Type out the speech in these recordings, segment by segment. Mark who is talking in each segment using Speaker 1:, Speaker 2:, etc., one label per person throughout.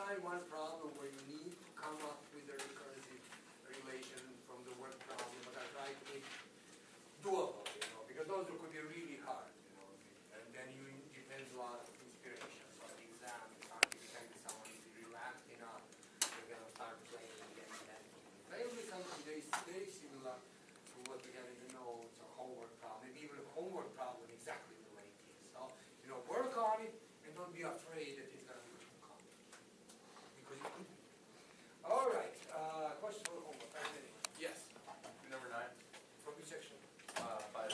Speaker 1: find one problem where you need to come up with a recursive relation from the word problem, but I try to make doable, because those could be really hard, and then you depends a lot of inspiration. So the exam is hard to become someone if you relax enough, you're going to start playing again and then. It will be something very similar to what we have in the notes or homework problem, maybe even a homework problem exactly the way it is. So, work on it and don't be afraid that it's going to be too complicated. Because it could be. All right, question for homework.
Speaker 2: Yes. Number 9.
Speaker 1: From which section?
Speaker 2: 5.
Speaker 1: 5.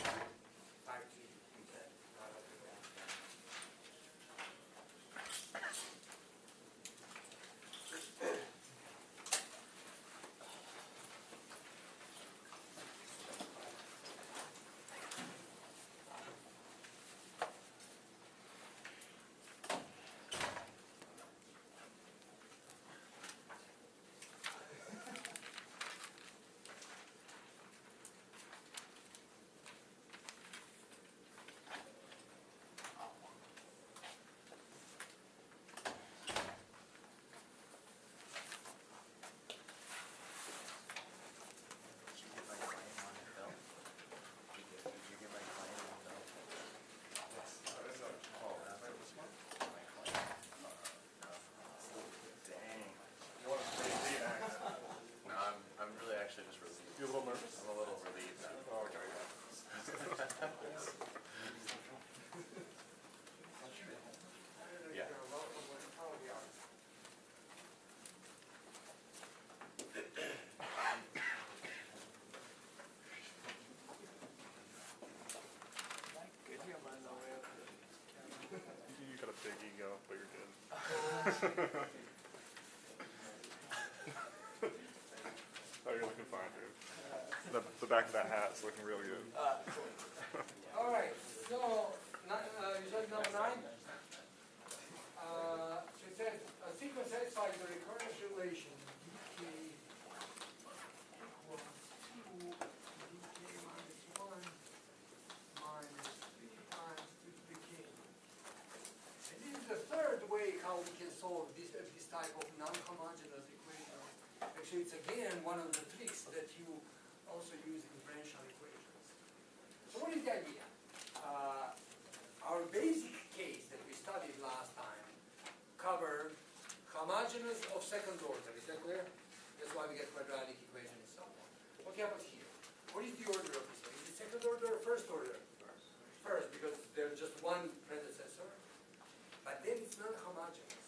Speaker 2: You're a little nervous? I'm a little relieved.
Speaker 3: Oh, okay, yeah.
Speaker 2: Yeah.
Speaker 3: You got a big ego, but you're good. Oh, you're looking fine, dude. The back of that hat's looking real good.
Speaker 1: All right, so you said number 9? So it says a sequence satisfies the recurrence relation dk equals 2 dk minus 1 minus 3 times 2 to the k. And this is the third way how we can solve this type of non-homogeneous equation. Actually, it's again one of the tricks that you also use in differential equations. So what is the idea? Our basic case that we studied last time covered homogeneous of second order. Is that clear? That's why we get quadratic equation and so on. What happens here? What is the order of this one? Is it second order or first order? First, because there's just one predecessor. But then it's non-homogeneous.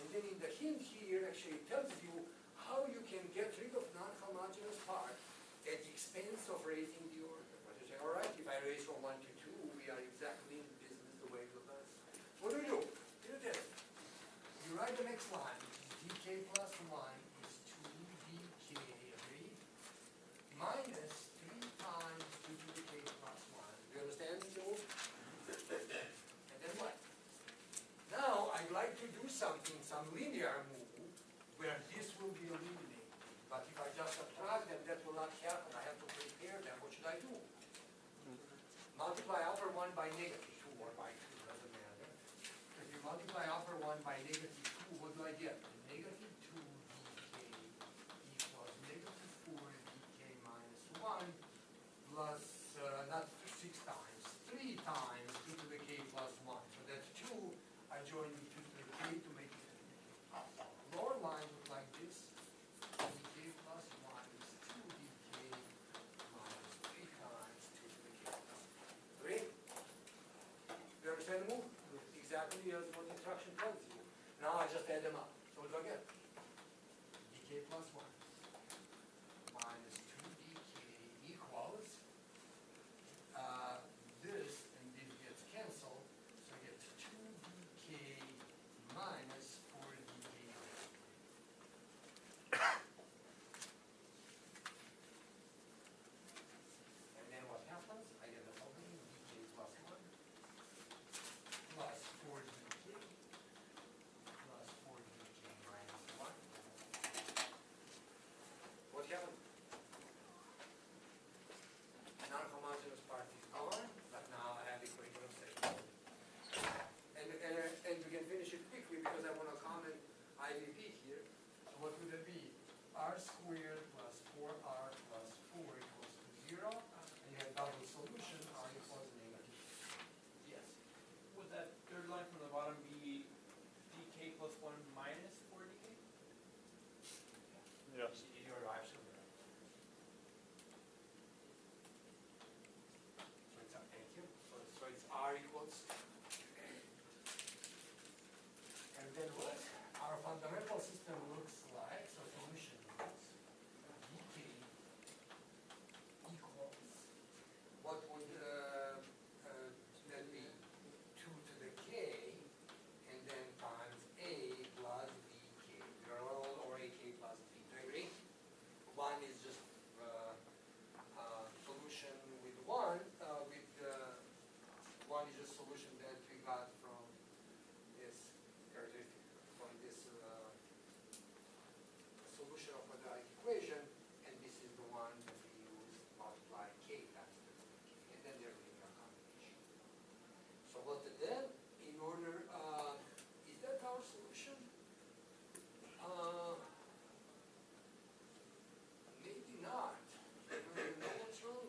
Speaker 1: And then in the hint here, actually it tells you how you can get rid of non-homogeneous part at the expense of raising the order. But you say, all right, if I raise from 1 to 2, we are exactly in business the way we learn. What do? You do this. You write the next line, dk plus 1 is 2 dk, agree? Minus 3 times 2 to the k plus 1. Do you understand this move? And then what? Now, I'd like to do something, some linear move, where this will be eliminated. But if I just subtract them, that will not happen. I have to prepare them. What should I do? Multiply upper 1 by negative 2 or by 2, doesn't matter. If you multiply upper 1 by negative 2, what do I get? Negative 2 dk equals negative 4 dk minus 1 plus, not 6 times, 3 times 2 to the k plus 1. So that's 2. I join the 2 to the k to make it. Lower line looks like this. dk plus 1 is 2 dk minus 3 times 2 to the k plus 1. Agree? You understand the move? Exactly as what the instruction tells you. Now I just add them up. So what do I get? dk plus 1 minus 2 dk equals this, and this gets canceled. So I get 2 dk minus 4 dk. And then what happens? I get the following dk plus 1 plus 4 dk plus 4 dk minus 1. r squared plus 4r plus 4 equals to 0, and you have double solution, r equals negative. Yes.
Speaker 2: Would that third line from the bottom be dk plus 1 minus 4 dk?
Speaker 3: Yes.
Speaker 1: You're absolutely right. So it's, thank you. So it's r equals. And then what our fundamental system looks like, so solution is dk equals, what would that be? 2 to the k, and then times a plus bk. We are all or ak plus b. Do you agree? One is just solution with one is just solution that we got from this characteristic, from this solution of quadratic equation, and this is the one that we use multiply k times the k, and then they're linear combination. So what then, in order, is that our solution? Maybe not. I don't even know what's wrong.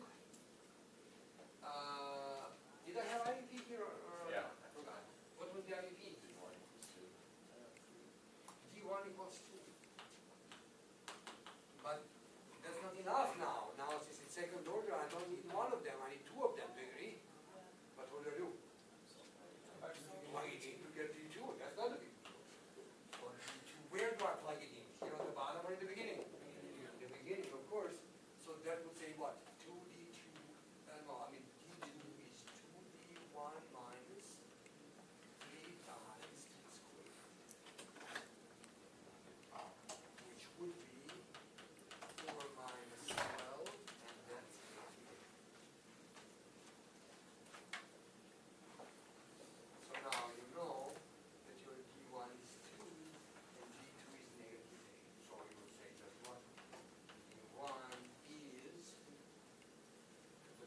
Speaker 1: Did I have IEP here or?
Speaker 2: Yeah.
Speaker 1: I forgot. What was the IEP?
Speaker 2: D1 equals 2.
Speaker 1: D1 equals 2. But that's not enough now. Now since it's second order, I don't need one of them, I need two of them, do you agree? But what do I do? Plug it in to get D2, that's not a big deal. Or D2, where do I plug it in? Here on the bottom or in the beginning? In the beginning, of course. So that would say what? 2D2, no, I mean D2 is 2D1 minus 3 times t squared. Which would be 4 minus 12, and that's 88. So now you know that your D1 is 2 and D2 is negative 8. So you will say just what? D1 is,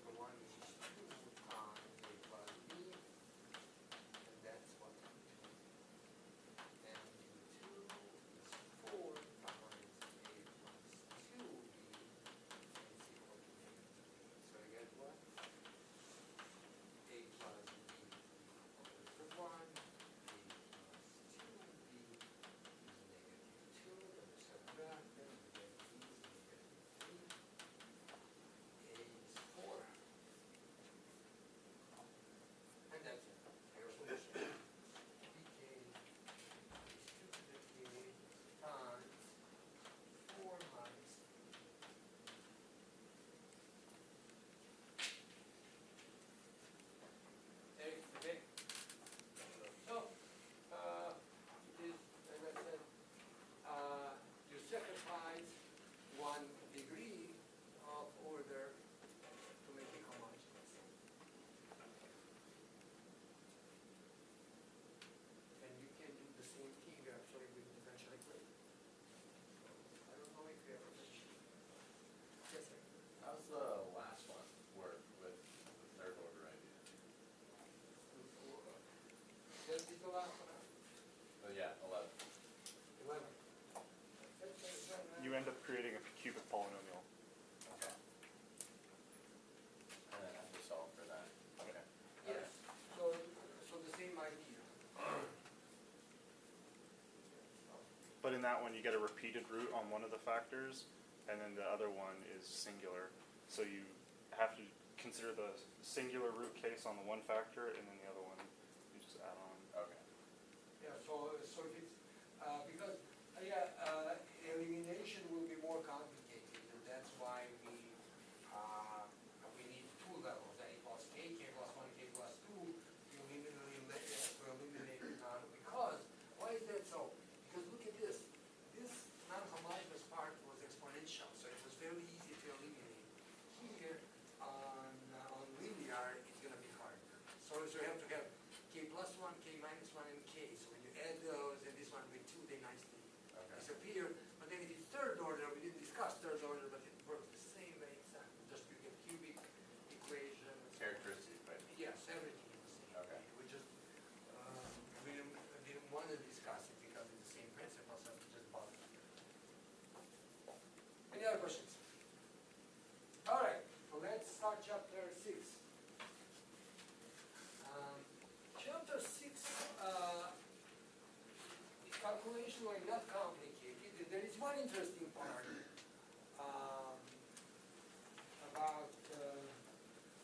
Speaker 1: the one is 2 times A plus B, and that's what D2. And D2 is 4 times A plus 2B, and it's equal to negative 8. So you get what? A plus B over the 1, A plus 2B is negative 2, and you subtract them, you get B is negative 3, A is 4. And that's it. Your solution. dk is 2 to the k times 4 minus. Eric, okay? So, it is, as I said, you sacrifice 1 degree of order to make it homogeneous. And you can do the same thing actually with differential equation. So, I don't know if you ever mentioned. Yes, sir.
Speaker 2: How's the last one work with the third order idea?
Speaker 1: That is the last one.
Speaker 2: Oh yeah, 11.
Speaker 1: 11.
Speaker 3: You end up creating a cubic polynomial.
Speaker 2: Okay. And then have to solve for that. Okay.
Speaker 1: Yes, so the same idea.
Speaker 3: But in that one, you get a repeated root on one of the factors, and then the other one is singular. So you have to consider the singular root case on the one factor, and then the other one you just add on.
Speaker 2: Okay.
Speaker 1: Yeah, so if it's, because, elimination will be more complicated, and that's why we need two levels, A plus K, K plus 1, K plus 2, to eliminate none, because, why is that so? Because look at this, non-homogeneous part was exponential, so it was very easy to eliminate. Here, on linear, it's gonna be hard. So you have to have K plus 1, K minus 1, and K, so when you add those, and this one with 2, they nicely
Speaker 2: Okay.
Speaker 1: disappear. But then if it's third order, we didn't discuss third order, but it works the same way exactly. Just you get cubic equation.
Speaker 2: Characteristic, but
Speaker 1: Yes, everything is the same.
Speaker 2: Okay.
Speaker 1: We just we didn't want to discuss it because it's the same principle, so we just bought it. anyway, not complicated. There is one interesting part about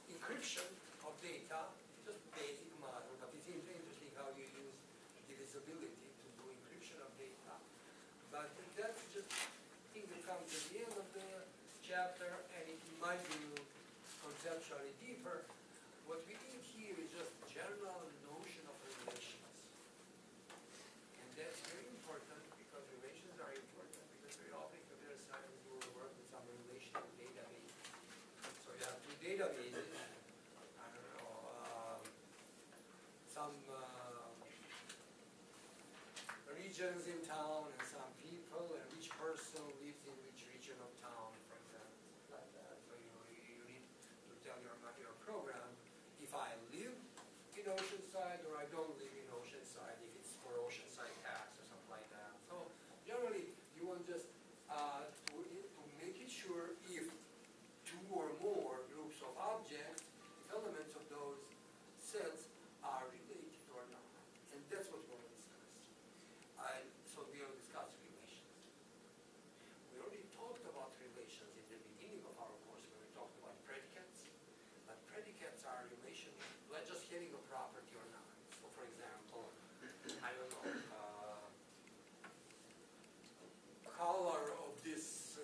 Speaker 1: encryption of data, just basic matter, but it's interesting how you use divisibility to do encryption of data. But that's just thing that comes at the end of the chapter, and it might be conceptually deeper. What we need here is just general notion of relations. And that's very important because relations are important because very often computer science will work with some relational database. So you have two databases, I don't know, some regions in town and some people and which person lives in which region of town, for example, like that. So you need to tell your program if I live in Oceanside or I don't live in Oceanside, if it's for Oceanside tax or something like that. So generally you want just to make it sure if two or more groups of objects, if elements of those sets are related or not. And that's what we'll discuss. So we'll discuss relations. We already talked about relations in the beginning of our course when we talked about predicates. But predicates are relations, like just getting a property or not. So for example, I don't know, color of this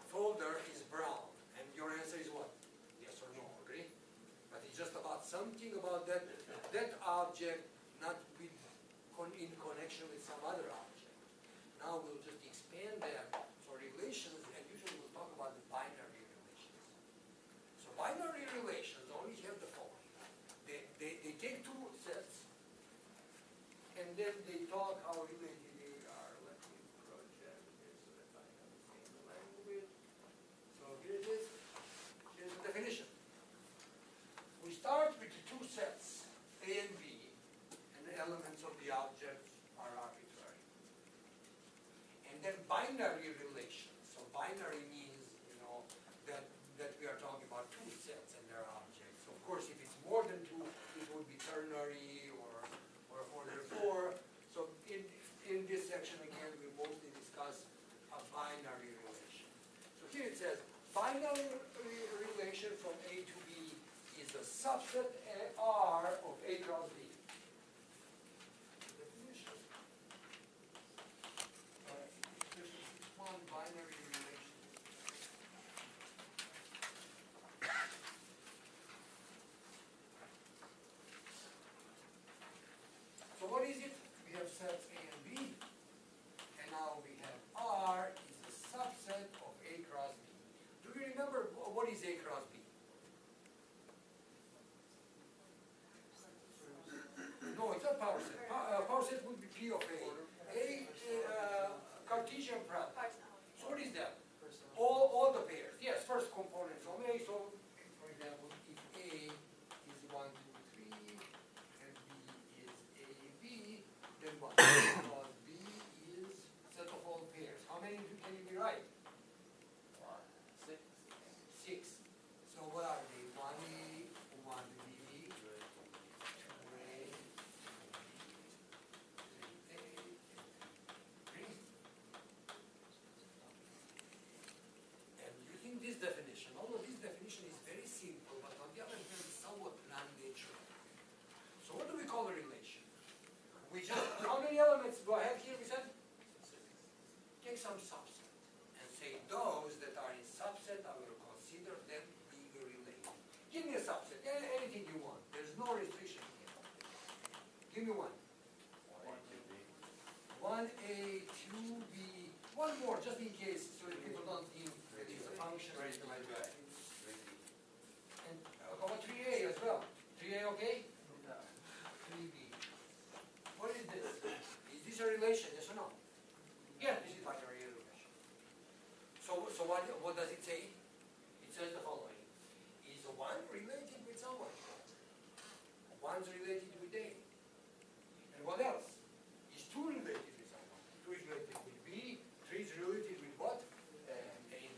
Speaker 1: folder is brown. And your answer is what? Yes or no, agree? But it's just about something about that object, not with, in connection with some other object. Now we'll just expand that. So relations, and usually we'll talk about the binary relations. So binary relations only have the following. They take two sets, and then they talk how related they are. Let me project this so that I have the same language. So here it is. Here's the definition. We start with the two sets, A and B, and the elements of the objects are arbitrary. And then binary relations. So binary means, that we are talking about two sets and their objects. Of course, if it's more than two, it would be ternary or order 4. So in this section again, we mostly discuss a binary relation. So here it says, binary relation from A to B is a subset R of A cross B. Definition. There's one binary relation. So what is it? We have sets A and B, and now we have R is a subset of A cross B. Do you remember what is A cross B? No, it's not power set. Power set would be P of A. Cartesian product. So what is that? All the pairs. Yes, first component from A. So, for example, if A is 1, 2, 3, and B is AB, then what? Because B is set of all pairs. How many can you be right? 6. So what are they? 1A, 1B, 2A, 3A, 3. And using this definition, although this definition is very simple, but on the other hand, somewhat non-natural. So what do we call a relation? We just, how many elements do I have here, we said? Take some subset and say those that are in subset, I will consider them being related. Give me a subset, anything you want. There's no restriction here. Give me one. 1A, 2B, one more, just in case, so that people don't think that it's a function or anything like that. And how about 3A as well? 3A okay? 3B. What is this? Is this a relation, yes or no? Yeah, this is binary relation. So what does it say? It says the following. Is 1 related with someone? 1's related with A. And what else? Is 2 related with someone? 2 is related with B. 3 is related with what? A.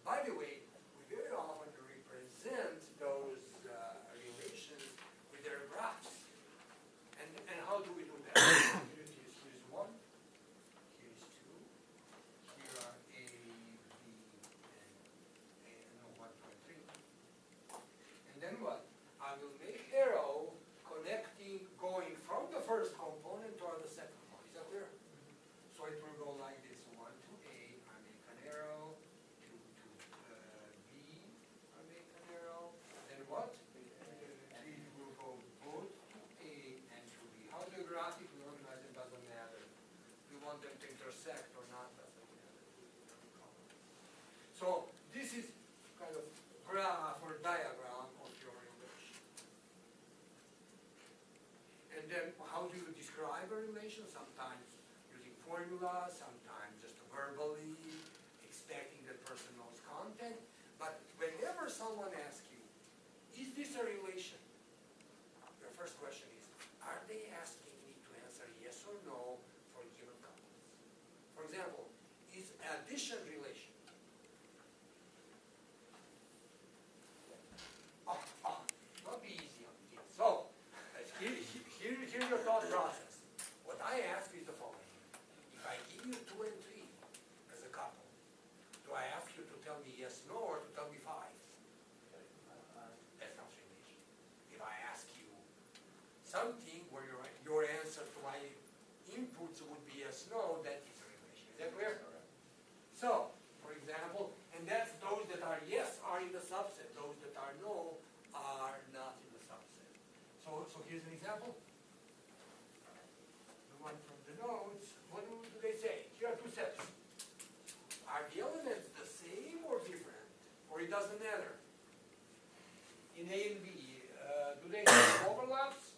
Speaker 1: By the way, we very often represent those relations with their graphs. And how do we do that? Use 1 to intersect or not doesn't matter. So this is kind of graph or diagram of your relation. And then how do you describe a relation? Sometimes using formulas, sometimes just verbally, expecting that person knows content. But whenever someone asks you, is this a relation? Your first question is, are they asking me to answer yes or no for given couples? For example, is addition relation? Not be easy on me. So, here's your thought process. What I ask is the following. If I give you 2 and 3 as a couple, do I ask you to tell me yes, no, or to tell me 5? That's not relation. If I ask you something where your answer to my inputs would be yes, no, that is a relation. Is that clear? So, for example, and that's those that are yes are in the subset. Those that are no are not in the subset. So here's an example. The one from the notes. What do they say? Here are 2 sets. Are the elements the same or different? Or it doesn't matter? In A and B, do they have overlaps?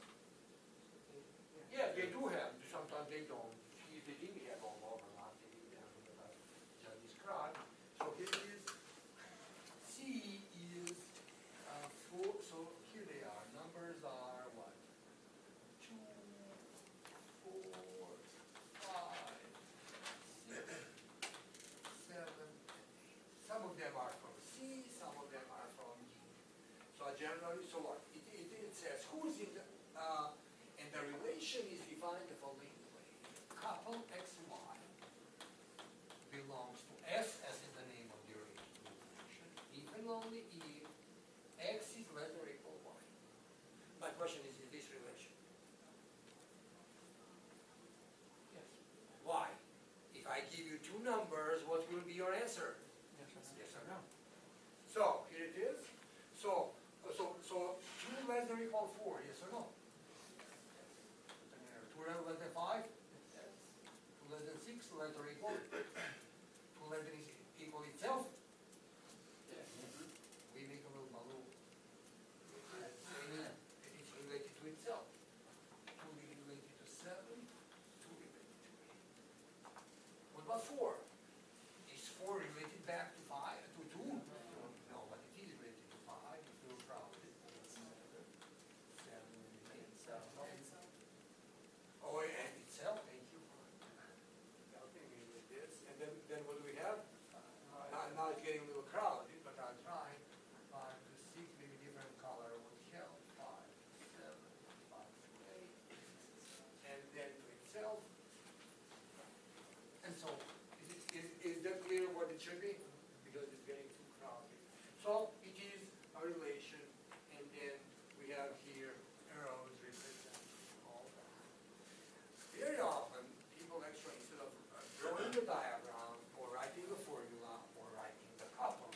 Speaker 1: Yeah, they do have. Sometimes they don't. If they didn't have all overlap, they didn't have what I just described. So here is C is 4. So here they are. Numbers are what? 2, 4, 5, 6, 7, 8. Some of them are from C, some of them are from D. So generally, so what? It says who's in the, and the relation is defined the following way. Couple X, Y belongs to S, as is the name of the relation, if and only if X is less or equal Y. My question is this relation? Yes. Why? If I give you 2 numbers, what will be your answer? Yes or no? So, here it is. So 2 less than or equal 4, yes or no? 2 less than 5? Yes. 2 less than 6, less or equal? 2 less than equal itself? Yes. We make a little balloon. It's related to itself. 2 related to 7, 2 related to 8. What about 4? Is 4 related back to 5, to 2? No, but it is related to 5. It's a little crowded. 7 related to 7. Oh, and itself, thank you. Okay, we did this. And then what do we have? Now it's getting a little crowded, but I'll try. 5 to 6, maybe different color would help. 5 to 7, 5 to 8. And then to itself. And so, is that clear what it should be? Because it's getting too crowded. So, it is a relation, and then we have here arrows representing all that. Very often, people actually, instead of drawing the diagram, or writing the formula, or writing the couple,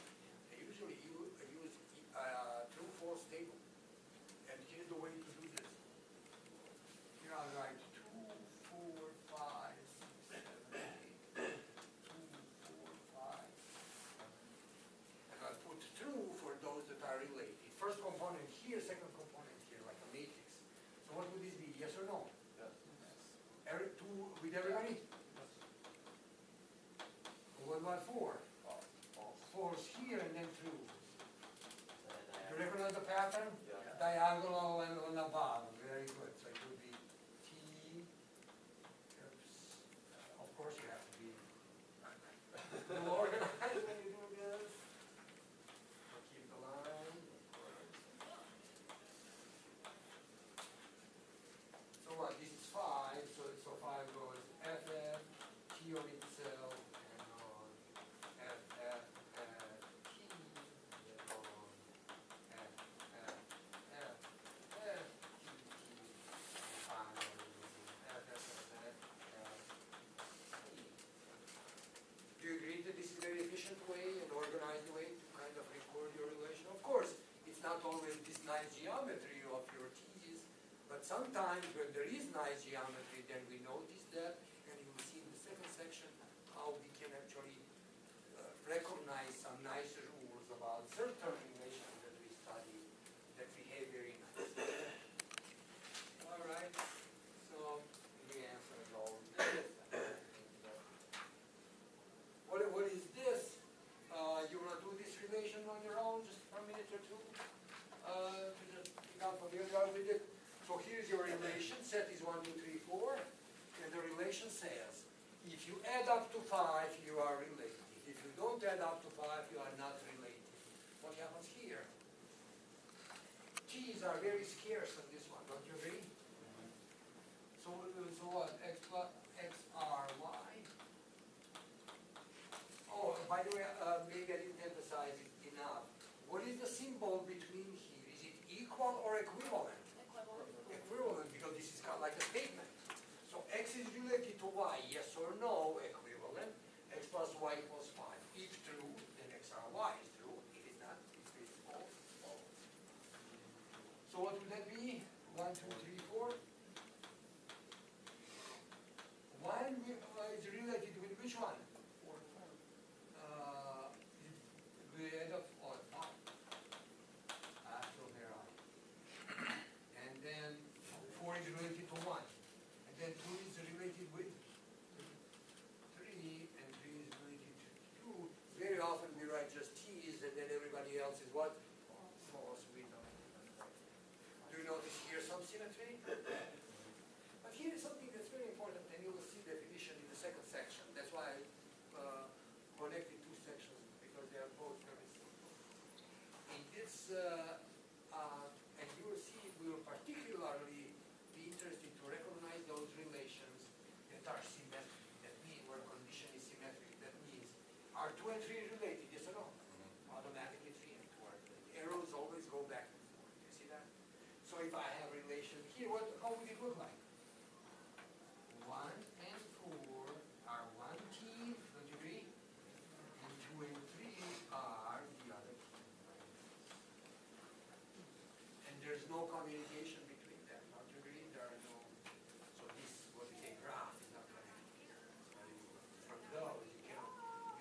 Speaker 1: they usually use true false table. And here's the way to do this. Here I'll write 2, 4, 5, 6, 7, 8. 2, 4, 5. And I'll put 2 for those that are related. First component here, second component here, like a matrix. So what would this be? Yes or no?
Speaker 2: Yes.
Speaker 1: 2 with everybody? What about 4?
Speaker 2: False.
Speaker 1: 4 is here and then 2. You recognize the pattern?
Speaker 2: Yeah.
Speaker 1: Diagonal and on the bottom. Very good. So it would be T. Oops. Of course you have to be organized when you do this. So keep the line. So what? This is 5. So 5 goes FF, T on itself, and on FF, T, and on FF, F, F, T, T, and finally FF, T. Do you agree that this is a very efficient way and organized way to kind of record your relation? Of course, it's not always this nice geometry of your T's, but sometimes when there is nice geometry, then we notice that, and you will see in the second section If you add up to 5, you are related. If you don't add up to 5, you are not related. What happens here? T's are very scarce on this one, don't you agree? So what? X plus X R Y. Oh, by the way, maybe I didn't emphasize it enough. What is the symbol between here? Is it equal or equivalent? Equivalent, because this is kind of like a statement. So X is related to Y, yes or no, equivalent. X plus Y equals 5. If true, then X R Y is true. If it's not, it's false. False. So what would that be? 1, 2, 3, 4. 1 is related with which one? The end of 5. So there are. And then 4 is related to 1. And then 2 is related with 3, and 3 is related to 2. Very often we write just T's, and then everybody else is what? False. We don't. Do you notice here some symmetry? But here is something that's very important, and you will see definition in the second section. That's why I connected two sections, because they are both very simple. In this, and you will see, we will particularly be interested to recognize those relations that are symmetric. That means where condition is symmetric. That means are 2 and 3 related? Yes or no? Automatically 3 and 4 are related. Arrows always go back and forth. You see that? So if I have relation here, how would it look like? 1 and 4 are 1T, don't you agree? And 2 and 3 are the other T. And there's no communication between them, don't you agree? There are no, so this, what we say, graph is not connected. So from those, you cannot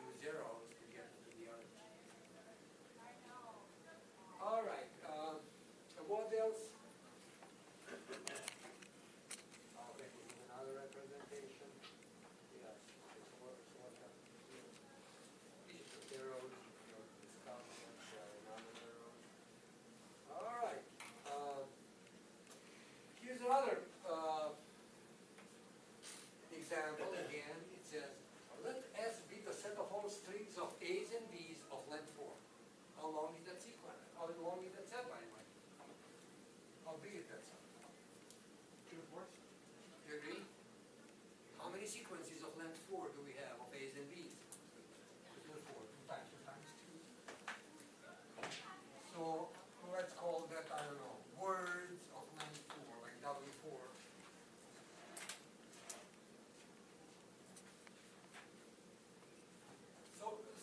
Speaker 1: use zeros to get to the other T. All right, what else? Another representation. Yes. So what happens here? These are arrows. You'll discuss another arrow. All right. Here's another example. Again, it says, let S be the set of all strings of A's and B's of length 4. How long is that sequence? How long is that set, by the way? How big is that set?
Speaker 2: 2 to 4.
Speaker 1: Do you agree? How many sequences of length 4 do we have of A's and B's? 2 to 4. 2 times 2 times 2. So let's call that, I don't know, words of length 4, like W4.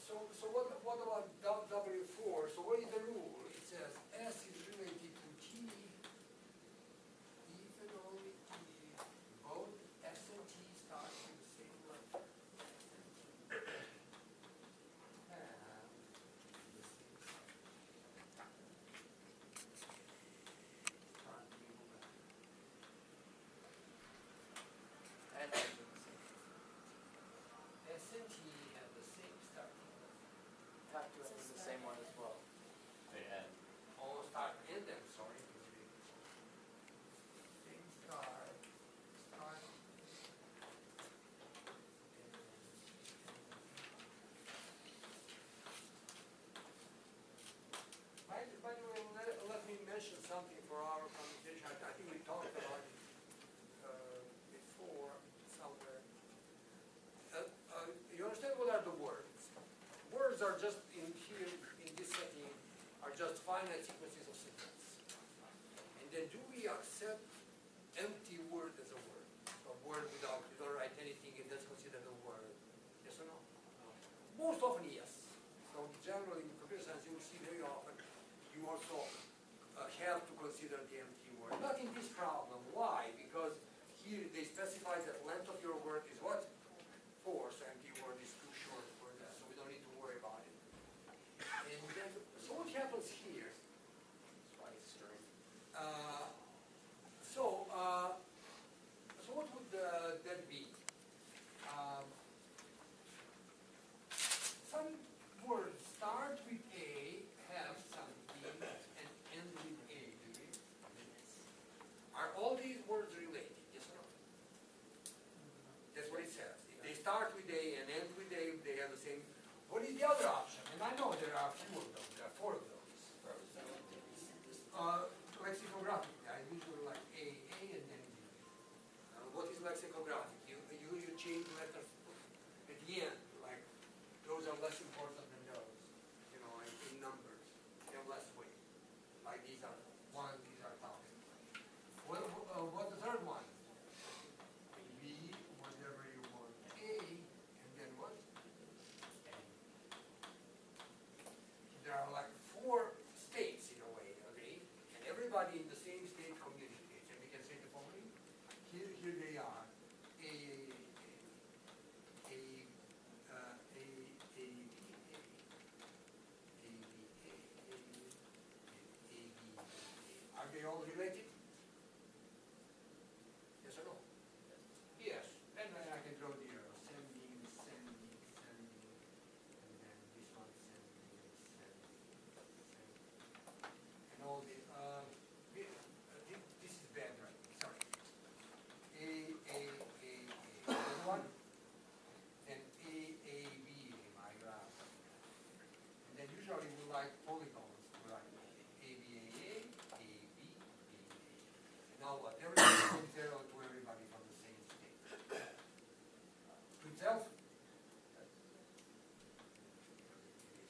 Speaker 1: So what about W4? So what is the rule? It says S is related to T if and only T, both S and T start with the same letter. And the same start. Start with the letter.
Speaker 2: And
Speaker 1: S and T have the same starting letter.
Speaker 2: have to have the same one as well.
Speaker 4: They end.
Speaker 1: All start in them, sorry. Same start. By the way, let me mention something for our communication. I think we talked about it before somewhere. You understand what are the words? Words are just in here, in this setting, are just finite sequences of symbols. And then do we accept empty word as a word? A word without, you don't write anything and that's considered a word. Yes or no? Most often, yes. So generally in computer science you will see very often you also have to consider the empty word. Not in this problem. Why? Because here they specify that length of your word is what? 4, so empty word is too short for that, so we don't need to worry about it. And then, so what happens here? So what would that be? Some words start with A, have some B, and start with A and end with A, they have the same. What is the other option? And I know there are a few of those, there are 4 of those. Lexicographically, I usually like A and then B. What is lexicographic? You change letters at the end, like those are less important than those, like in numbers. They have less weight. Like these are top. What's the third one? B, whatever you want. A, and then what? There are like 4 states in a way, okay? And everybody in the same state communicates. And we can say the following. Here they are. Are they all related? Yes or no? Yes. And then I can draw the arrow. Sending, and then this one sending. And all the, this is bad writing, sorry. Another one. And B, my graph. And then usually we like polygons to write ABAA. Now what? Everybody sends zero to everybody from the same state. To itself? It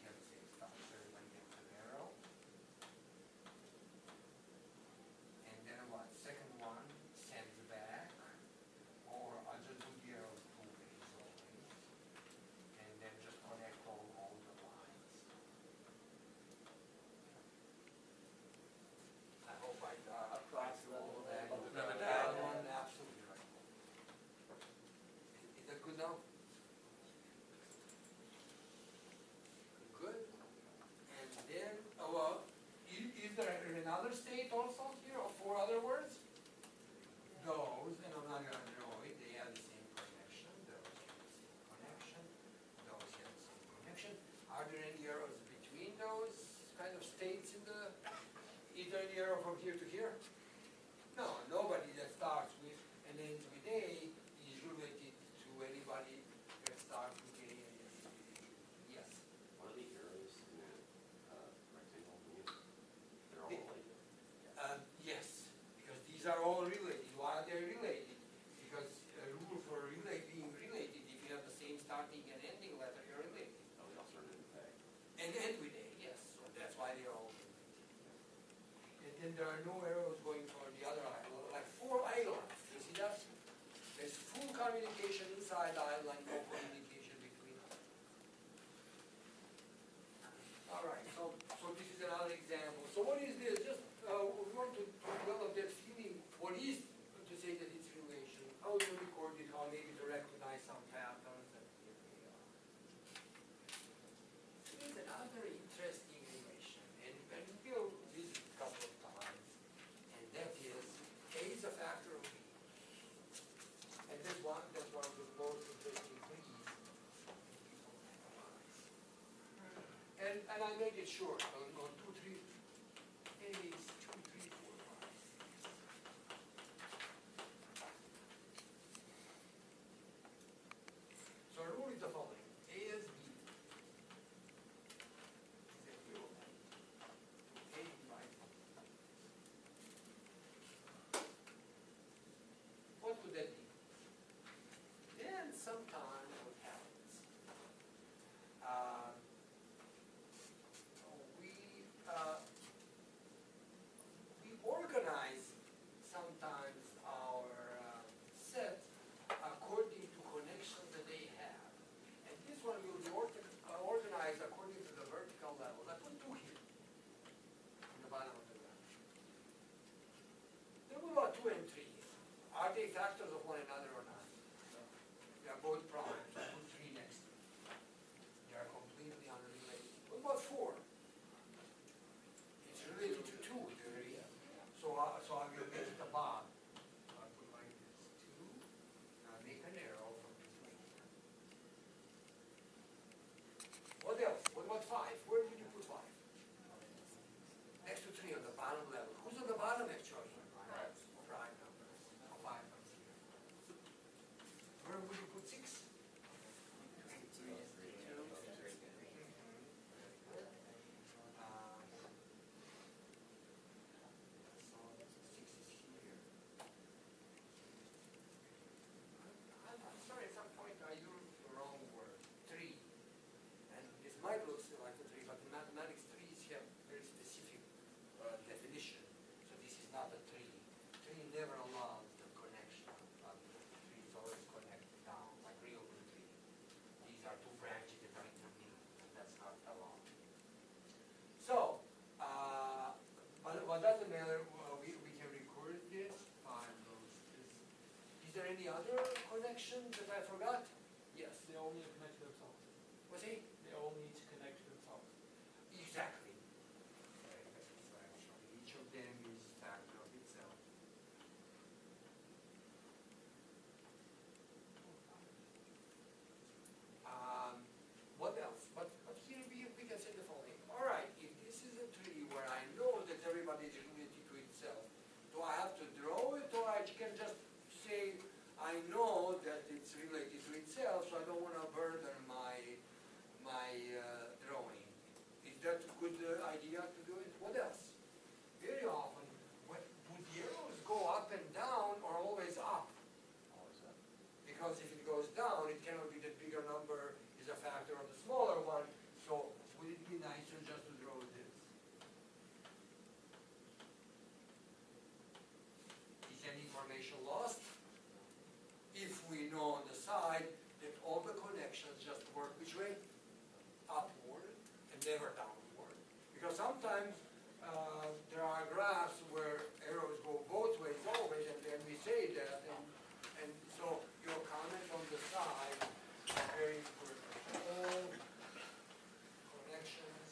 Speaker 1: has the same stuff. Everybody gets an arrow. And then what? Second one sends back. Or I just do the arrows 2 ways always. And then just connect all the lines. I hope I got all that. That one, absolutely right. Is that good now? Good. And then, is there another state also here, or 4 other words? Those, and I'm not going to draw it, they have the same connection. Those have the same connection. Those have the same connection. Are there any arrows between those kind of states in the, is there any arrow from here to here? No, nobody that starts with and ends with A is related to anybody that starts with A and ends with A. Yes.
Speaker 4: What are the arrows in that rectangle? They're all related.
Speaker 1: Yes, because these are all related. Why are they related? Because a rule for being related, if you have the same starting and ending letter, you're related.
Speaker 4: Oh, they all started with A.
Speaker 1: And end with A, yes. So that's why they're all related. And then there are no arrows going for the other island, like 4 islands. You see that? There's full communication inside the island, no communication between them. All right, so this is another example. So what is this? Just we want to develop that feeling. What is to say that it's relation? How to record it? How maybe to recognize some patterns? And here we are. There's another interesting relation, and we'll visit a couple of times, and that is A is a factor of B. And that's one of the most interesting things people analyze. And I made it short on 2, 3. A is 2, 3, 4, 5. So our rule is the following. A is B. Is equivalent to A divided by B. What would that be? Then sometimes what happens, we organize sometimes our set according to connections that they have. And this one will be organized according to the vertical level. I put 2 here in the bottom of the graph. Then what about 2 and 3? Are they factors of one another or not? They are both primes. I put 3 next to it. They are completely unrelated. What about 4? It's related to 2. So I will make it a bar. I'll put like this, 2. Now make an arrow from this way here. What else? What about 5? Where did you put 5? Next to 3 on the bottom level. Who's on the bottom actually? Prime numbers. 5 comes here. Where would you put 6? not a tree. Tree never allows the connection. Trees always connect down, like real good tree. These are two branches that are intervening, and that's not allowed. So, but doesn't matter, we can record this, is there any other connection that I forgot? Yes.
Speaker 2: They all need to connect to themselves.
Speaker 1: Was he?
Speaker 2: They all need to connect to themselves.
Speaker 1: Exactly. So actually, each of them is factor of itself. What else? But here we can say the following. All right, if this is a tree where I know that everybody is related to itself, do I have to draw it, or I can just say I know that it's related to itself, so I don't want to burden my drawing? Is that a good idea to do it? What else? Very often, would the arrows go up and down or always up?
Speaker 4: Always up.
Speaker 1: Because if it goes down, it cannot be that bigger number is a factor of the smaller one. So would it be nicer just to draw this? Is any information lost? If we know on the side that all the connections just work which way? Upward and never downward. Because sometimes there are graphs where arrows go both ways always, and then we say that, and so your comment on the side is very important. All connections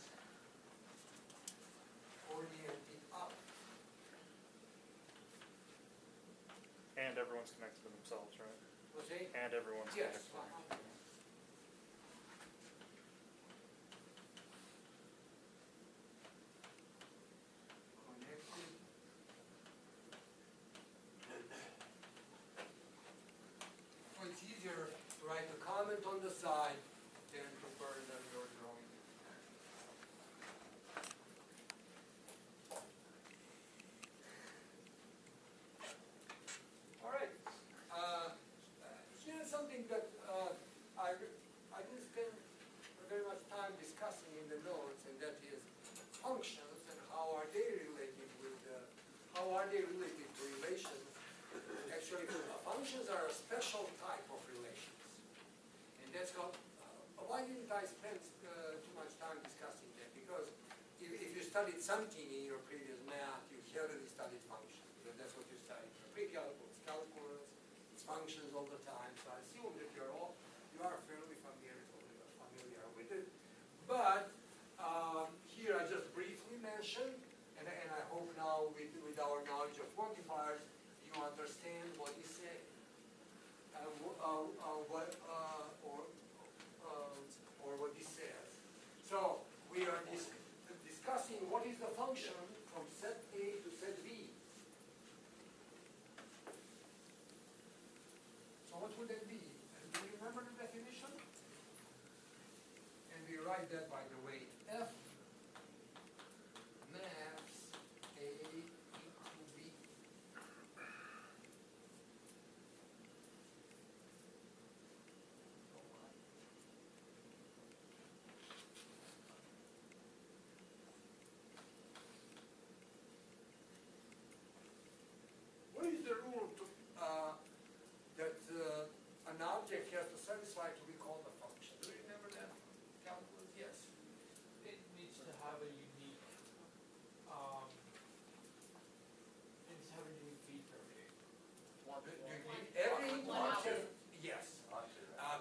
Speaker 1: oriented up.
Speaker 3: And everyone's connected to themselves, right?
Speaker 1: Was it?
Speaker 3: And everyone's
Speaker 1: Yes.
Speaker 3: connected.
Speaker 1: Connected. So it's easier to write a comment on the side than to burden your drawing. All right. Here's something that I didn't spend very much time discussing in the notes, and that is functions and how are they related to relations. Actually, functions are a special type of relations, and that's called. Why didn't I spend too much time discussing that? Because if you studied something in your previous math, you heavily studied functions, because that's what you studied. Pre-calculus, calculus, it's functions all the time. So I assume that you are fairly familiar with it. But here I just briefly mentioned, and I hope now with our knowledge of quantifiers, you understand what he said. Or what he says. So we are discussing what is the function from set A to set B. So what would that be? Do you remember the definition? And we write that, by the way, F maps A into B. What is the rule that an object has to satisfy to be called a function? Do you remember that? Calculus? Yes.
Speaker 2: It needs to have a unique, feed for everything.
Speaker 1: Every
Speaker 5: One
Speaker 1: function, yes.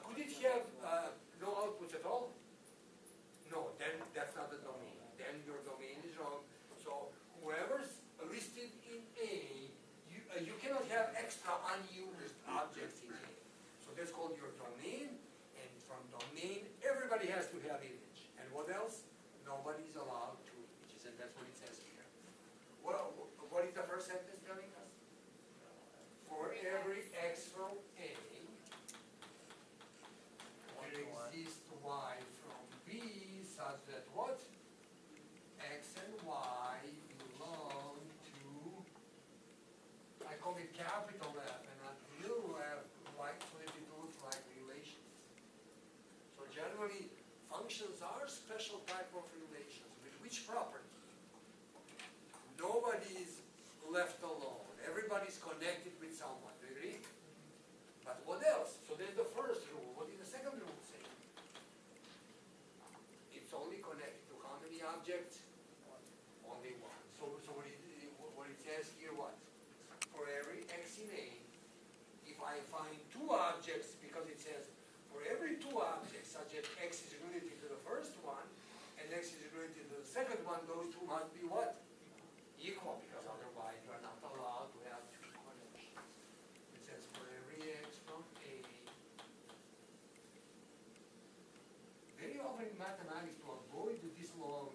Speaker 1: Could it have no output at all? No, then that's not the domain. Then your domain is wrong. So whoever's listed in A, you cannot have extra unused objects in A. So that's called your domain, and from domain, everybody has to have image. And what else? Nobody's allowed two images, and that's what it says here. What is the first sentence telling us? For every x from A, there exists y from B such that what? X and y belong to, I call it capital F and not little f, like, so that it looks like relations. So generally, functions are special type of relations with which property? Nobody is left mathematics to avoid this long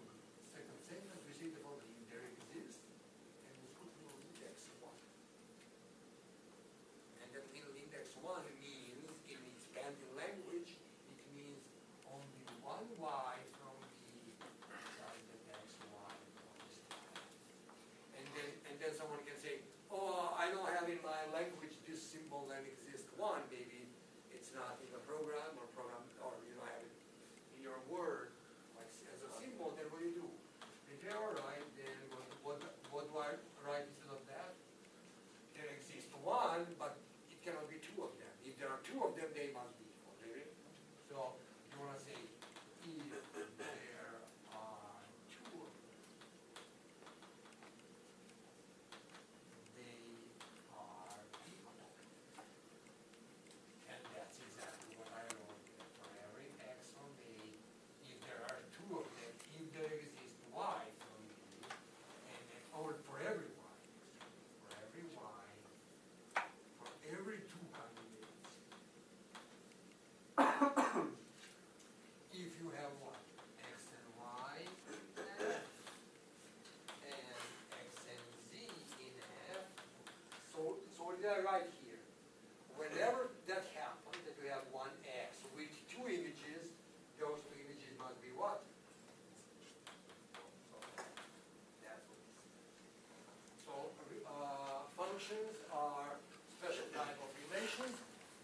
Speaker 1: second sentence, we say the following: there exists, and we put middle index 1. And that middle index 1 means, in expanded language, it means only one y from the target xy. And then someone can say, oh, I don't have in my language this symbol that exists 1, maybe it's not in the program or you don't have it in your word like as a symbol. Then what do you do? If they are right, then what do I write instead of that? There exists 1, but it cannot be 2 of them. If there are 2 of them, they must be equal. Really? So you want to say if there are 2 of them, they are equal. And that's exactly what I wrote there. For every x on A, if there are 2 of them, if there exists y from A, and then, or for every y, for every y, for every 2 candidates, if you have what? X and y in F, and X and Z in F. So what did I write here? Whenever that happens, that we have one X with 2 images, those 2 images must be what? So that's what it is. So functions are special type of relations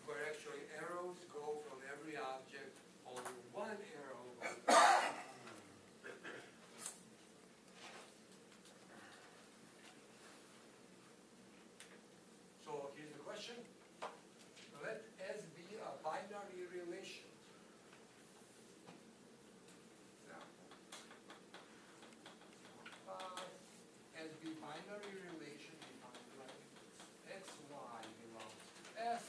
Speaker 1: where actually arrows go from every object, only one arrow goes. So here's the question. Let S be a binary relation. Example. S be binary relation defined like this. X, Y belongs to S,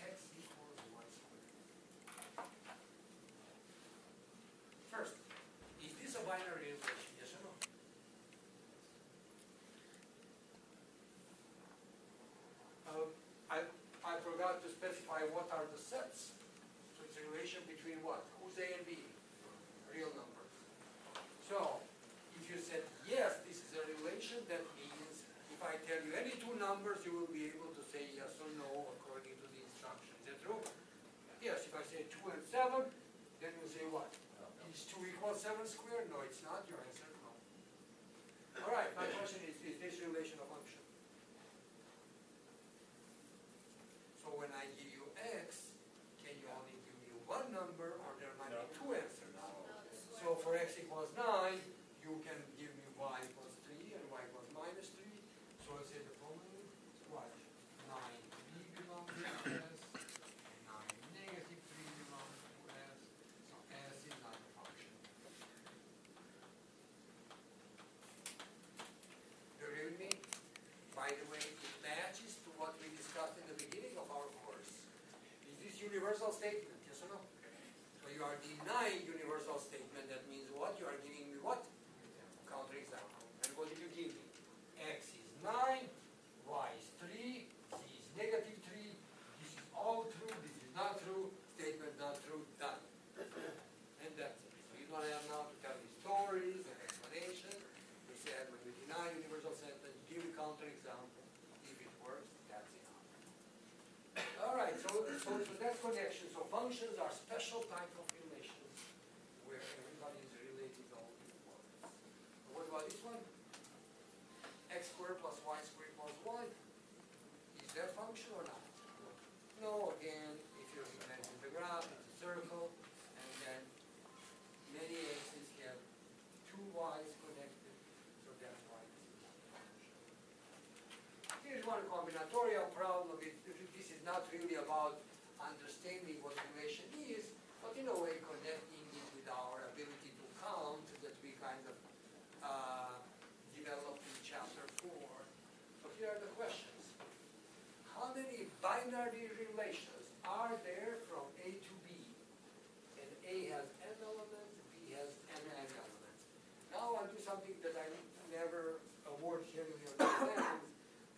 Speaker 1: X equals Y squared. First, is this a binary relation? Yes or no? I forgot to specify what are the sets. So it's a relation between what? Who's A and B? Real numbers. So, if you said yes, this is a relation, that means if I tell you any 2 numbers, you will be able to say yes or no according to the instructions. Is that true? Yes, if I say 2 and 7, then you say what? Is 2 equals 7 squared? No, it's not. Your answer, no. All right, my question is this relation a function? So when I give you x, can you only give me 1 number, or there might be 2 answers? So for x equals 9, you can give me y equals 3 and y equals minus 3. So I say the following: what? 9, 3 belongs to S, and 9, negative 3 belongs to S. So S is not a function. Do you read me? By the way, it matches to what we discussed in the beginning of our course. Is this universal statement? Yes or no? So you are denying universal statement. That means what? You are giving me what? Counterexample. And what did you give me? X is 9, y is 3, z is negative 3. This is all true, this is not true. Statement not true, done. And that's it. So you don't have now to tell me stories and explanations. We said when we deny universal statement, give a counterexample. If it works, that's enough. All right, so that's connection. So functions are special type of relations where everybody is related all in words. What about this one? X squared plus y squared equals 1. Is that function or not? No, again, if you imagine the graph, it's a circle, and then many x's have 2 y's connected, so that's why this is not a function. Here's one combinatorial problem. This is not really about understanding what relation is, but in a way connecting it with our ability to count that we kind of developed in chapter 4. So here are the questions. How many binary relations are there from A to B? And A has n elements, B has n elements. Now I'll do something that I never award here in your exams.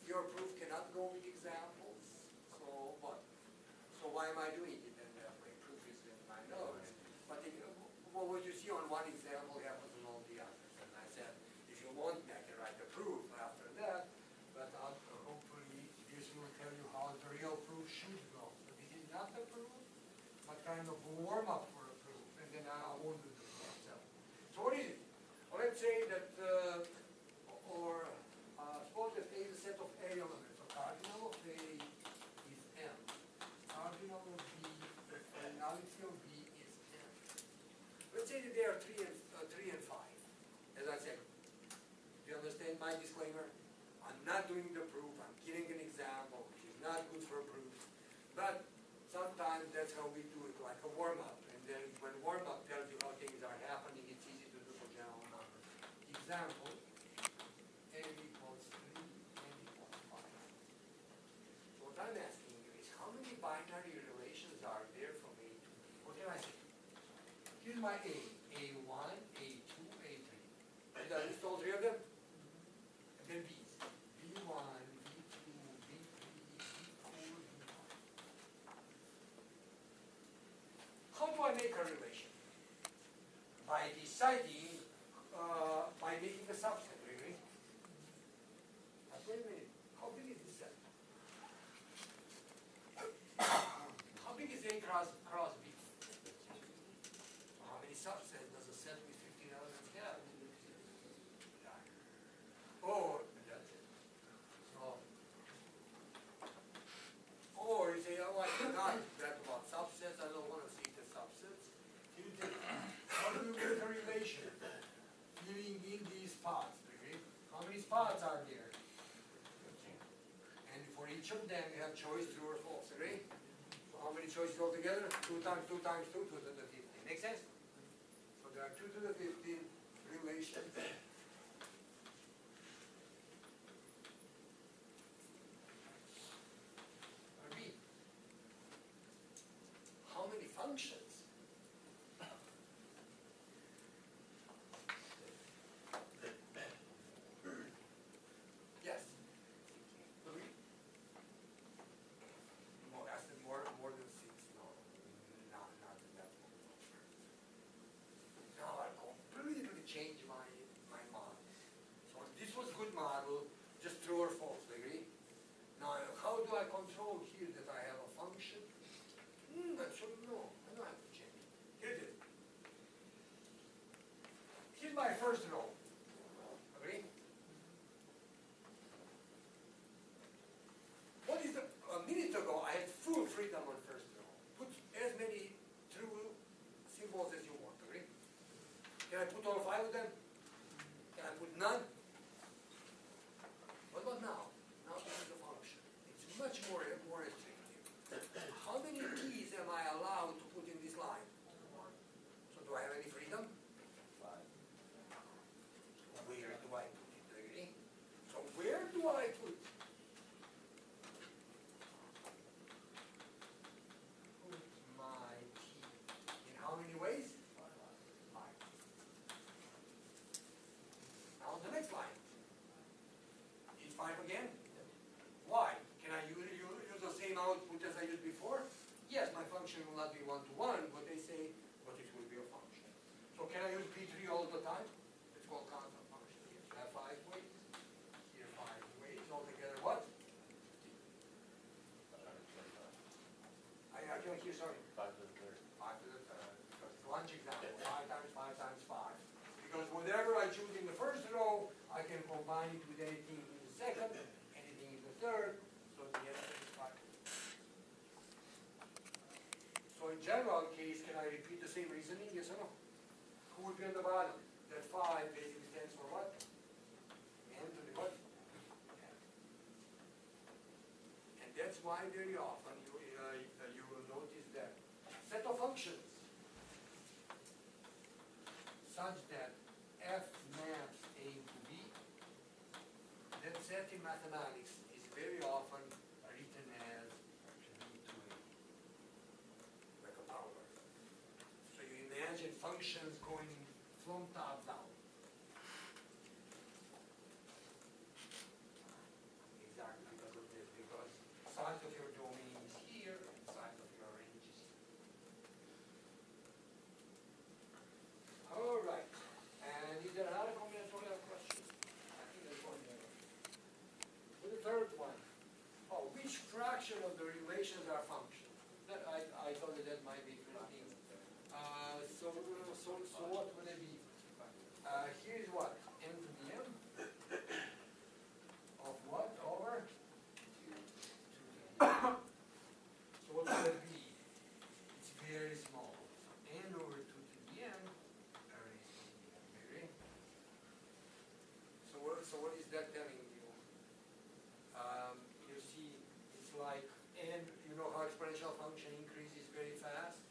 Speaker 1: Your proof cannot go with examples. So what? So why am I doing it then that way? Proof is in my notes. But well, what you see on one example happens on all the others. And I said, if you want me, I can write the proof after that, but hopefully this will tell you how the real proof should go. So this is not the proof, but kind of a warm-up for a proof, and then I won't do the proof itself. So what is it? Well, let's say that, suppose that A is a set of A elements. So cardinal of A is M. Cardinal of B, the finality of B is M. Let's say that they are 3 and 5. As I said, do you understand my disclaimer? I'm not doing the proof. I'm giving an example, which is not good for proofs. But sometimes that's how we do it, like a warm-up. And then when warm-up tells you how things are happening, it's easy to do for general numbers. Example, n equals 3, n equals 5. So what I'm asking you is, how many binary relations are there from A to B? What can I say? Here's my A. A1, A2, A3. Did I list all 3 of them? And then B's. B1, B2, B3, B4, B5. How do I make a relation? By deciding, by making a subset, really. But wait a minute, how big is this set? How big is A cross B? So how many subsets does a set with 15 elements have? Or, that's it. So, or you say, oh, I cannot do that about subsets, I don't want to see the subsets. You think, how do you make a relation? Filling in these spots, okay? How many spots are there? And for each of them, you have choice true or false, okay? So how many choices altogether? 2 times 2 times 2, 2 to the 15. Make sense? So there are 2 to the 15 relations. B. How many functions? Yes. 3. More, that's more than 6. No, not that much. Now I completely changed my model. So this was good model, just true or false, agree? Now how do I control here that I have a function? Actually no, I don't have to change it. Here it is. Here's my first row. Agree? What is a minute ago I had full freedom on first row. Put as many true symbols as you want, agree? Can I put all 5 of them? Can I put none? What about now? Now this is a function. It's much more restrictive. How many keys am I allowed to put in this line? So do I have any freedom?
Speaker 4: 5.
Speaker 1: Where do I put it, agree? So where do I put? Put my key. In how many ways? 5. Now the next line. Is 5 again? Why? Can I use the same output as I used before? Yes, my function will not be one-to-one, but they say, but it will be a function. So can I use P3 all the time? It's called constant function. Yes, you have 5 ways. Here 5 ways. Altogether what? I can't hear, sorry.
Speaker 4: 5 to the third.
Speaker 1: 5 to the third. Because it's lunch example. 5 times 5 times 5. Because whatever I choose in the first row, I can combine it with anything in the second, anything in the third. So the answer is 5. So in general case, can I repeat the same reasoning? Yes or no? Who would be on the bottom? That 5 basically stands for what? N to the what? N. And that's why very often you will notice that set of functions such that f maps A to B, that set in mathematics is very often written as B to A, like a power. So you imagine functions going from top down. Exactly because of this, because size of your domain is here and size of your range is here. might be interesting. So what would it be? Here's what? M to the M of what? Over? So what would it be? It's very small. So n over 2 to the m raised to the m, maybe. So what is that telling you? You see, it's like n, you know how exponential function increases very fast?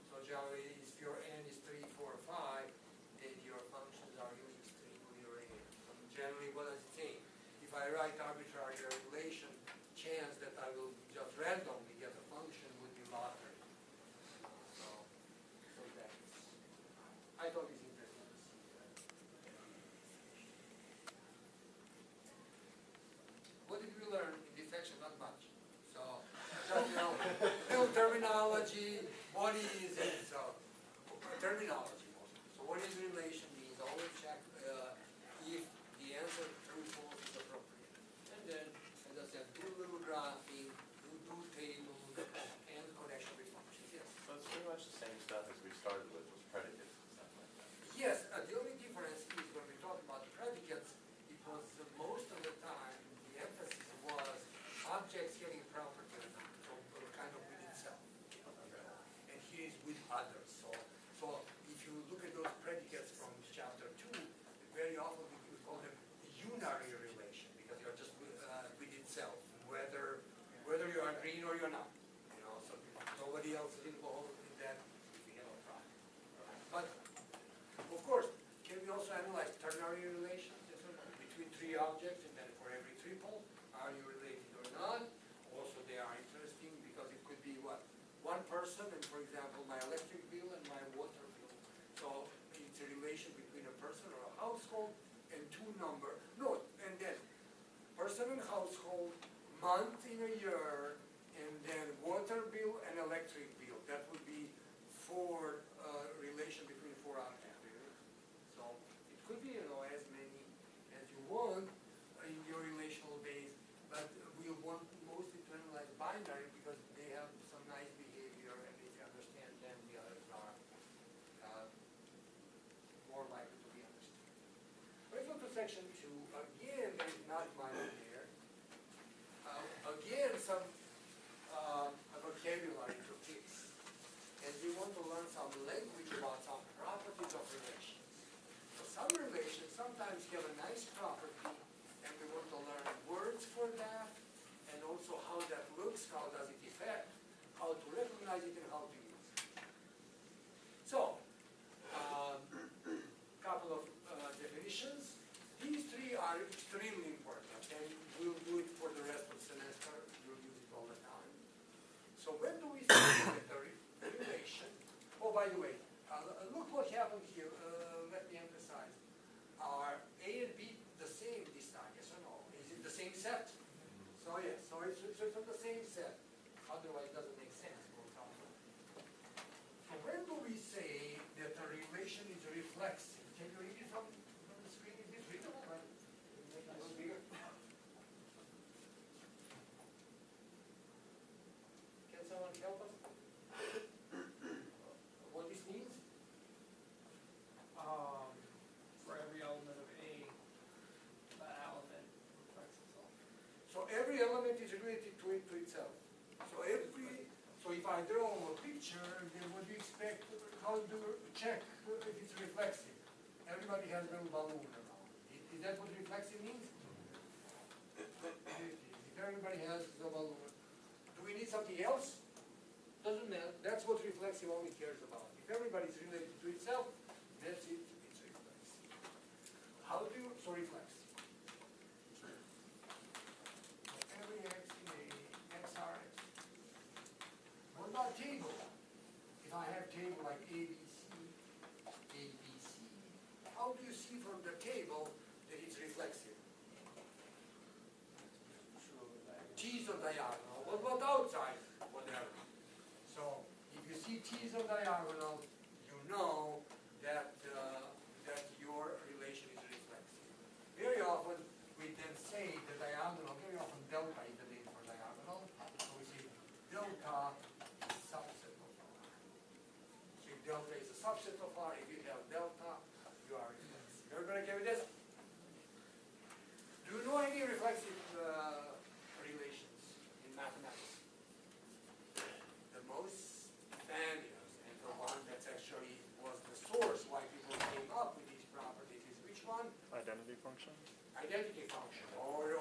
Speaker 1: So generally, if your n is 3, 4, 5, then your functions are really extremely rare. So generally, what does it say? If I write arbitrary relation, chance that I will just randomly get a function would be lottery. So that's, I thought it's interesting to see that. What did we learn in this section? Not much. So, just, little terminology, what is it? So, terminology mostly. So what is relation means? Always check if the answer true false is appropriate. And then, as I said, do a little graphing, do tables, and connection with functions. Yes?
Speaker 4: So it's pretty much the same stuff as we started with predicates and stuff like that.
Speaker 1: Yes, the only difference is when we talk about predicates, it was most of the time the emphasis was objects having property or not, so kind of with itself. And here is with others. So if you look at those predicates from chapter 2, very often we call them unary relation because you're just with itself, whether you are green or you're not. So nobody else is involved in that if we have a problem. But of course, can we also analyze ternary relations between three objects, and then for every triple, are you related or not? Also, they are interesting because it could be what? One person, and for example, my electric bill and my water bill. So it's a relation between a person or a household and two number. No, and then person and household, month in a year, and then water bill and electric bill. That would be four relation between 4 objects. So it could be, as many as you want in your relational base, but we want mostly to analyze binary because they have some nice behavior, and if you understand them, the others are more likely to be understood. Let's go to section 2. Again, there is not much there. Again, some vocabulary to fix. And we want to learn some language about some properties of relations. So some relations sometimes have a nice property, and we want to learn words for that, and also how that looks, how does it affect, how to recognize it, and how to use it. So, couple of definitions. These three are extremely important, and we'll do it for the rest of the semester. We'll use it all the time. So when do we say that the relation? Oh, by the way, look what happened here. Let me emphasize. Are A and B the same this time? Yes or no? Is it the same set? So yes. So it's the same set. Otherwise, it doesn't make sense. So when do we say that the relation is reflexive? Can you read it from the screen? Is this readable? Right? Make it a little bigger. Can someone help us? What this means?
Speaker 2: For every element of A, that element reflects itself.
Speaker 1: So every element is related to itself. So if I draw a picture, then what do you expect? How do you check if it's reflexive? Everybody has a little balloon around. Is that what reflexive means? If everybody has a balloon, do we need something else? Doesn't matter. That's what reflexive only cares about. If everybody is related to itself, that's it. It's reflexive. How do you reflexive? Every x in a XRX. What about table? If I have table like ABC, how do you see from the table that it's reflexive? T's on diagonal. What about outside? Whatever. So if you see T's on diagonal, you know that that your relation is reflexive. Very often we then say the diagonal. Very often delta is the name for diagonal. So we say delta is subset of R. far, if you have delta, you are reflexive. Everybody okay with this? Do you know any reflexive relations in mathematics? The most famous and the one that actually was the source why people came up with these properties is which one?
Speaker 3: Identity function?
Speaker 1: Identity function or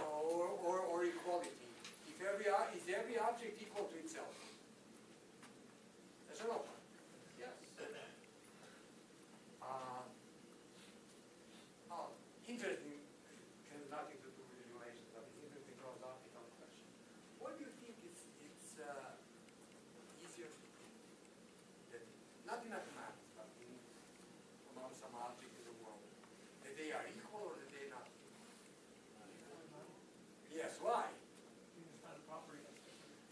Speaker 1: equality. Is every object equal to itself? Yes or no? Yes. Interesting, has nothing to do with the relations, but it's interesting philosophical question. What do you think it's easier, that, not in mathematics, but in among some objects in the world, that they are equal or that they are not equal? Yes, why?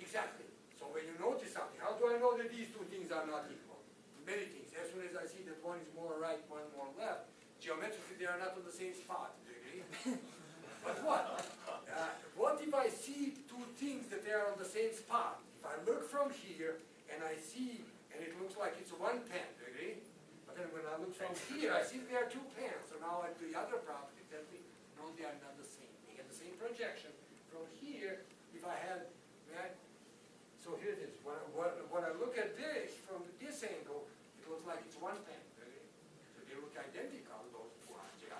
Speaker 1: Exactly. So when you notice something, how do I know that these two things are not equal? Many things. As soon as I see that one is more right, one more left, geometrically they are not on the same spot. Do you agree? But what? What if I see two things that they are on the same spot? If I look from here and I see, and it looks like it's one pen, do you agree? But then when I look from here, I see there are two pens. So now the other property tells me, no, they are not the same. They get the same projection. From here, if I had that, so here it is. When I look at this from this angle, it looks like it's one pen. Okay? So they look identical, those two objects.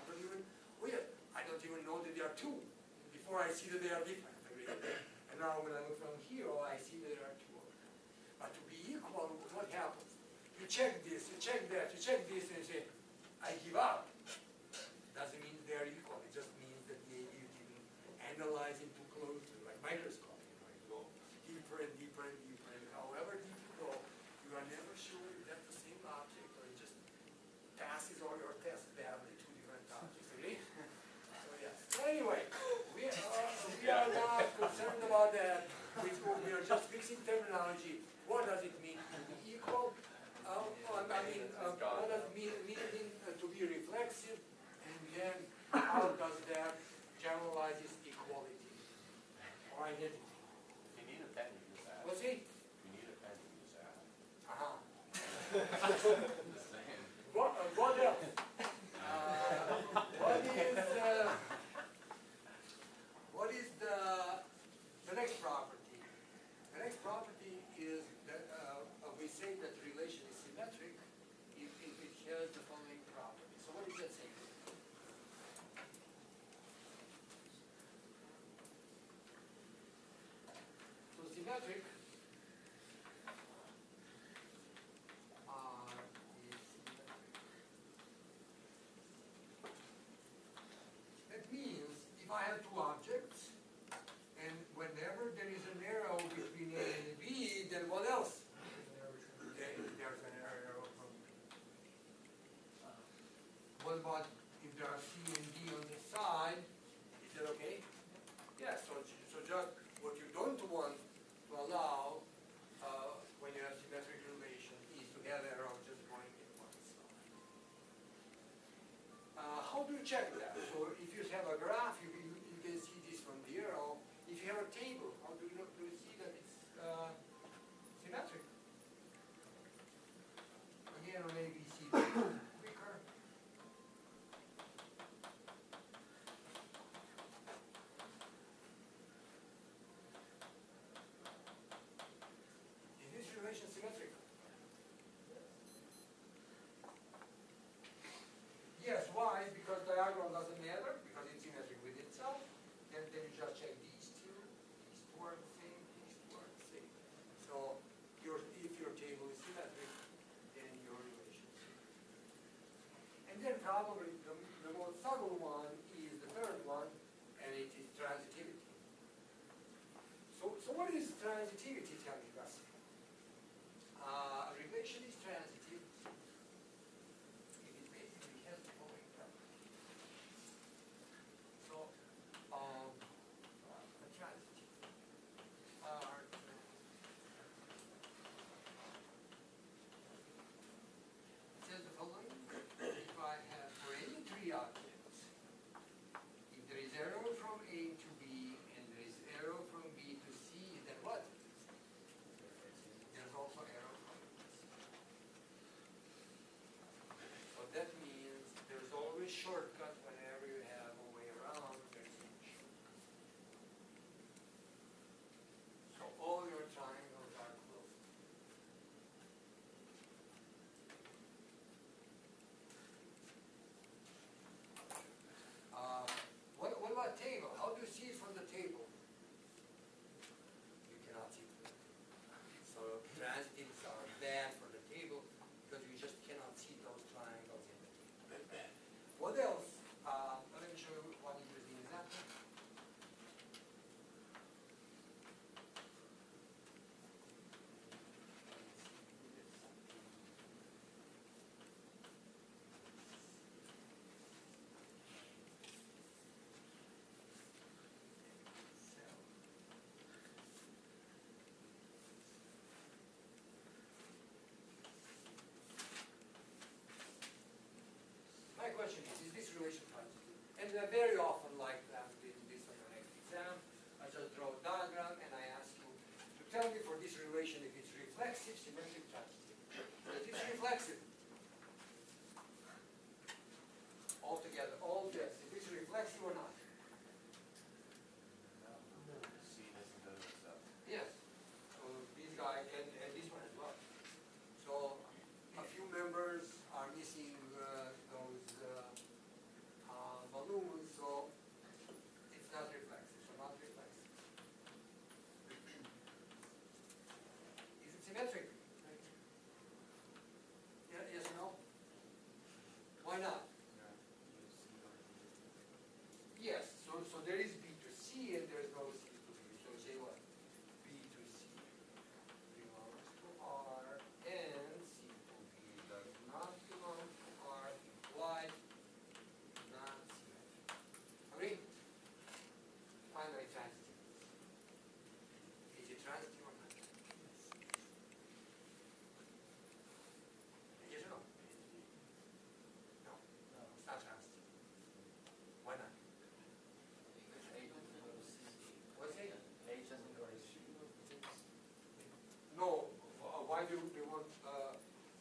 Speaker 1: I don't even know that they are two before I see that they are different. Okay? And now when I look from here, I see that there are two of them. But to be equal, what happens? You check this, you check that, you check this, and you say, I give up. Doesn't mean they are equal. It just means that you didn't analyze it too closely, like microscope. Deeper and deeper and deeper, and however deep you go, you are never sure if that's the same object or it just passes all your tests badly, two different objects, okay? So yes. Anyway, we are not concerned about that. We are just fixing terminology. What does it mean to be equal? What does it mean to be reflexive? And then how does that generalizes equality or identity? What's he?
Speaker 4: You need a pen, you just add. Just saying.
Speaker 1: What else? What is the next property? The next property is that we say that the relation is symmetric if it has the following property. So what does that say? So symmetric that means if I have two objects, and whenever there is an arrow between A and B, then what else? Okay, there's an arrow from B. What about if there are C and D on the side? Is that okay? Yeah, so just what you don't want to allow when you have symmetric relation is to have arrows just going in one side. How do you check that? So if you have a graph, you can see this from the arrow. If you have a table, how do you see that it's symmetric? Again, on ABC, quicker. Is this relation symmetric? Yes, why? Because diagonal doesn't matter, because it's symmetric with itself. Then you just check these two are the same, these two are the same. So if your table is symmetric, then your relation is symmetric. And then probably the most subtle one is the third one, and it is transitivity. So what is transitivity, tell me, Gus? A relation is transitive if it basically has the following property. So, the transitive are it says the following: if I have for any three objects, if there is arrow from A to B and there is arrow from B to C, then what? they want,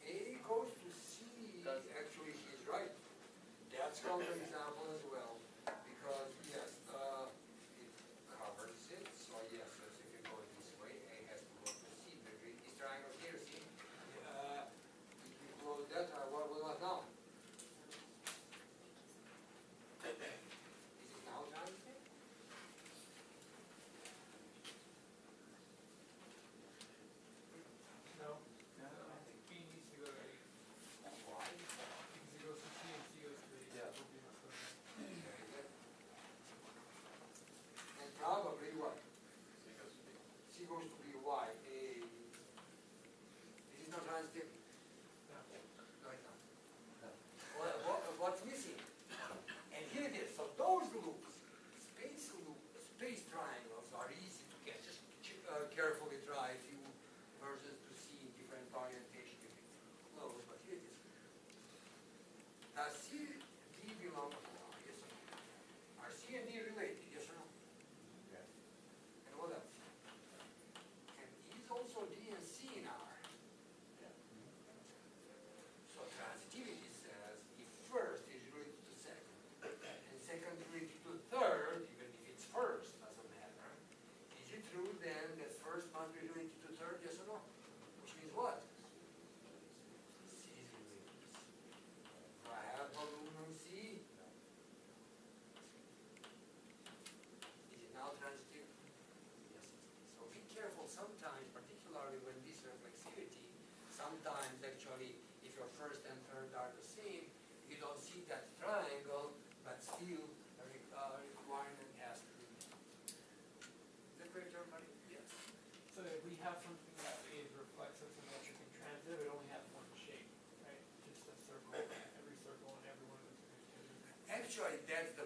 Speaker 1: A goes to C,
Speaker 2: Does-
Speaker 1: actually, he's right. That's called an example as well, because, yes, it covers it, so yes, so if you go this way, A has to go to C, the this triangle here, see? If you close that, what will I now? Is it now transitive?
Speaker 2: No, I think B needs to go to A,
Speaker 1: Why?
Speaker 2: because it goes to C and C goes to A, so
Speaker 4: Yeah.
Speaker 2: it'll be much better.
Speaker 1: Very good. And probably what? C goes to be Y, A. This is not transitive.
Speaker 2: No.
Speaker 1: No, it's not. What's missing? And here it is, so those loops, space triangles are easy to get, just carefully try if you versus to see different orientation if it's close, but here it is. Does C, D belong to Y, yes or no? Are C and D related, yes or no?
Speaker 4: Yes.
Speaker 1: And what else? And is also D and C in R? So transitivity says if first is related to second, and second related to third, even if it's first, doesn't matter. Is it true then that first must be related to third, yes or no? Which means what? C is related to C. Do I have balloon on C? Is it now transitive? Yes, it is. So be careful sometimes, particularly when this reflexivity, sometimes actually, if your first and third are the same, you don't see that triangle, but still a requirement has to be met. Is that correct, everybody? Yes.
Speaker 2: So if we have something that is reflexive, symmetric, and transitive, it only has one shape, right? Just a circle, every circle and every one of those.
Speaker 1: Actually, that's the